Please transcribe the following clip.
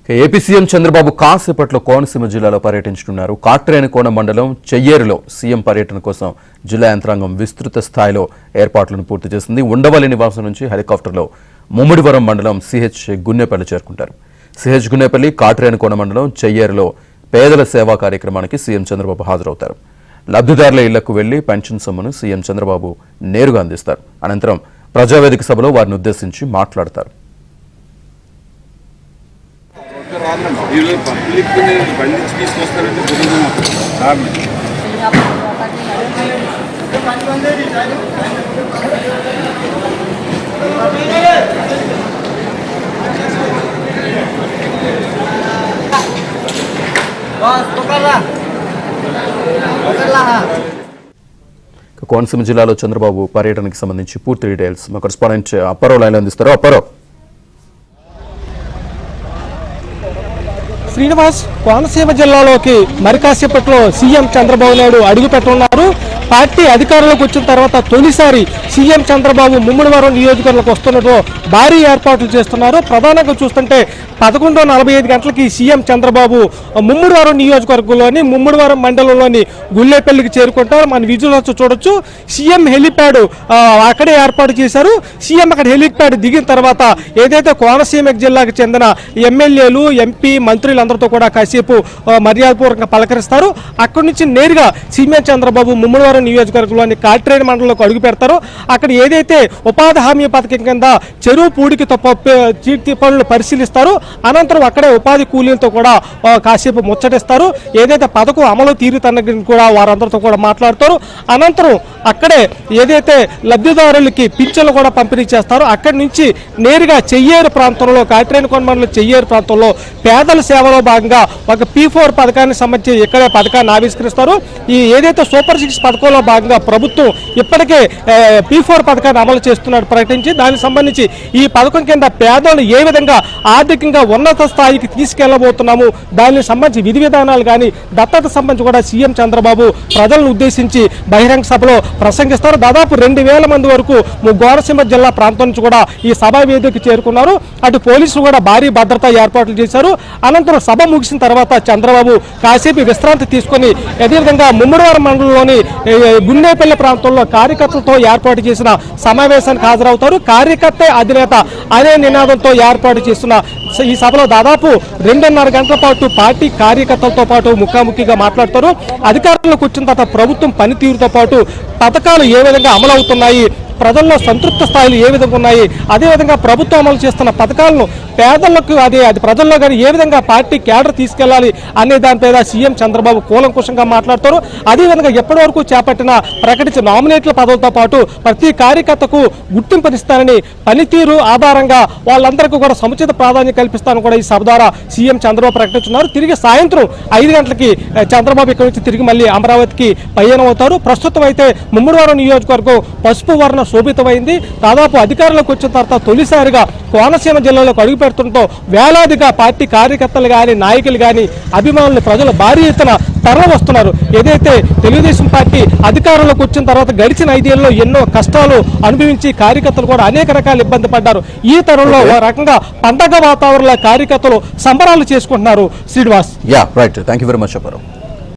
AP CM Chandrababu కాసేపట్లో కోనసీమ జిల్లాలో పర్యటించనున్నారు. కాట్రేనికోన మండలం చెయ్యేరులో సీఎం పర్యటన కోసం జిల్లా యంత్రాంగం విస్తృత స్థాయిలో ఏర్పాట్లను పూర్తి చేసింది. ఉండవల్లి నివాసం నుంచి హెలికాప్టర్లో ముమ్మిడివరం మండలం సిహెచ్ గున్నేపల్లి చేరుకుంటారు. సిహెచ్ గున్నేపల్లి, కాట్రేనికోన మండలం చెయ్యేరులో పేదల సేవా కార్యక్రమానికి సీఎం చంద్రబాబు హాజరవుతారు. లబ్ధిదారుల ఇళ్లకు వెళ్లి పెన్షన్ సొమ్మును సీఎం చంద్రబాబు నేరుగా అందిస్తారు. అనంతరం ప్రజావేదిక సభలో వారిని ఉద్దేశించి మాట్లాడతారు. కోనసీమ జిల్లాలో చంద్రబాబు పర్యటనకు సంబంధించి పూర్తి డీటెయిల్స్ మా కరెస్పాండెంట్ అప్పారావు లైన్లో అందిస్తారు. అప్పారావు. శ్రీనివాస్, కోనసీమ జిల్లాలోకి మరి కాసేపట్లో సీఎం చంద్రబాబు నాయుడు అడుగు పెట్టనున్నారు. పార్టీ అధికారంలోకి వచ్చిన తర్వాత తొలిసారి సీఎం చంద్రబాబు ముమ్మిడివరం నియోజకవర్గంలోకి వస్తున్నట్టు భారీ ఏర్పాట్లు చేస్తున్నారు. ప్రధానంగా చూస్తుంటే 11:45 గంటలకి సీఎం చంద్రబాబు ముమ్మిడివరం నియోజకవర్గంలోని ముమ్మిడివరం మండలంలోని గుల్లేపల్లికి చేరుకుంటారు. మన విజువల్స్ చూడొచ్చు. సీఎం హెలిప్యాడ్ అక్కడే ఏర్పాటు చేశారు. సీఎం అక్కడ హెలిప్యాడ్ దిగిన తర్వాత ఏదైతే కోనసీమ జిల్లాకు చెందిన ఎమ్మెల్యేలు, ఎంపీ, మంత్రులందరితో కూడా కాసేపు మర్యాదపూర్వకంగా పలకరిస్తారు. అక్కడి నుంచి నేరుగా సీఎం చంద్రబాబు ముమ్మిడివరం నియోజకవర్గంలోని కాట్రేని మండలంలోకి అడుగు పెడతారు. అక్కడ ఏదైతే ఉపాధి హామీ పథకం కింద చెరువు పూడికి పనులు పరిశీలిస్తారు. అనంతరం అక్కడే ఉపాధి కూలీలతో కూడా కాసేపు ముచ్చటిస్తారు. ఏదైతే పథకం అమలు తీరుతన్న కూడా వారందరితో కూడా మాట్లాడతారు. అనంతరం అక్కడే ఏదైతే లబ్ధిదారులకి పింఛన్లు కూడా పంపిణీ చేస్తారో అక్కడి నుంచి నేరుగా చెయ్యేరు ప్రాంతంలో, కాట్రేనికోన మండలం చెయ్యేరు ప్రాంతంలో పేదల సేవలో భాగంగా ఒక P4 పథకానికి సంబంధించి ఇక్కడే పథకాన్ని ఆవిష్కరిస్తారు. ఈ ఏదైతే సూపర్ 6 పథకంలో భాగంగా ప్రభుత్వం ఇప్పటికే P4 పథకాన్ని అమలు చేస్తున్నట్టు ప్రకటించి దానికి సంబంధించి ఈ పథకం కింద పేదలను ఏ విధంగా ఆర్థికంగా ఉన్నత స్థాయికి తీసుకెళ్లబోతున్నాము, దానికి సంబంధించి విధి విధానాలు కానీ దత్తత సంబంధించి కూడా సీఎం చంద్రబాబు ప్రజలను ఉద్దేశించి బహిరంగ సభలో ప్రసంగిస్తారు. దాదాపు 2000 మంది వరకు కోనసీమ జిల్లా ప్రాంతం నుంచి కూడా ఈ సభా వేదికకు చేరుకున్నారు. అటు పోలీసులు కూడా భారీ భద్రతా ఏర్పాట్లు చేశారు. అనంతరం సభ ముగిసిన తర్వాత చంద్రబాబు కాసేపు విశ్రాంతి తీసుకుని అదేవిధంగా ముమ్మిడివరం మండలంలోని గున్నేపల్లి ప్రాంతంలో కార్యకర్తలతో ఏర్పాటు చేసిన సమావేశానికి హాజరవుతారు. కార్యకర్తే అధినేత అనే నినాదంతో ఏర్పాటు చేస్తున్న ఈ సభలో దాదాపు 2.5 గంటల పాటు పార్టీ కార్యకర్తలతో పాటు ముఖాముఖిగా మాట్లాడతారు. అధికారంలోకి వచ్చిన తర్వాత ప్రభుత్వం పనితీరుతో పాటు పథకాలు ఏ విధంగా అమలవుతున్నాయి, ప్రజల్లో సంతృప్త స్థాయిలు ఏ విధంగా ఉన్నాయి, అదేవిధంగా ప్రభుత్వం అమలు చేస్తున్న పథకాలను పేదలకు అది ప్రజల్లో కానీ ఏ విధంగా పార్టీ క్యాడర్ తీసుకెళ్లాలి అనే దానిపై సీఎం చంద్రబాబు కూలంకుషంగా మాట్లాడతారు. అదేవిధంగా ఎప్పటి వరకు చేపట్టిన ప్రకటించిన నామినేట్ల పదవులతో పాటు ప్రతి కార్యకర్తకు గుర్తింపునిస్తారని, పనితీరు ఆధారంగా వాళ్ళందరికీ కూడా సముచిత ప్రాధాన్యత కల్పిస్తానని కూడా ఈ సభ ద్వారా సీఎం చంద్రబాబు ప్రకటిస్తున్నారు. తిరిగి సాయంత్రం 5 గంటలకి చంద్రబాబు ఇక్కడి నుంచి తిరిగి మళ్ళీ అమరావతికి పయనమవుతారు. ప్రస్తుతం అయితే ముమ్మిడివరం నియోజకవర్గం పసుపు వర్ణ శోభితమైంది. దాదాపు అధికారంలోకి వచ్చిన తర్వాత తొలిసారిగా కోనసీమ జిల్లాలోకి అడుగు పెడుతుండటంతో వేలాదిగా పార్టీ కార్యకర్తలు కానీ, నాయకులు కానీ, అభిమానులు, ప్రజలు భారీ ఎత్తున తరలి వస్తున్నారు. ఏదైతే తెలుగుదేశం పార్టీ అధికారంలోకి వచ్చిన తర్వాత గడిచిన 5 ఏళ్లలో ఎన్నో కష్టాలు అనుభవించి కార్యకర్తలు కూడా అనేక రకాల ఇబ్బంది పడ్డారు. ఈ తరంలో ఒక రకంగా పండగ వాతావరణంలో కార్యకర్తలు సంబరాలు చేసుకుంటున్నారు. Srinivas. Right. Thank you very much Apparao.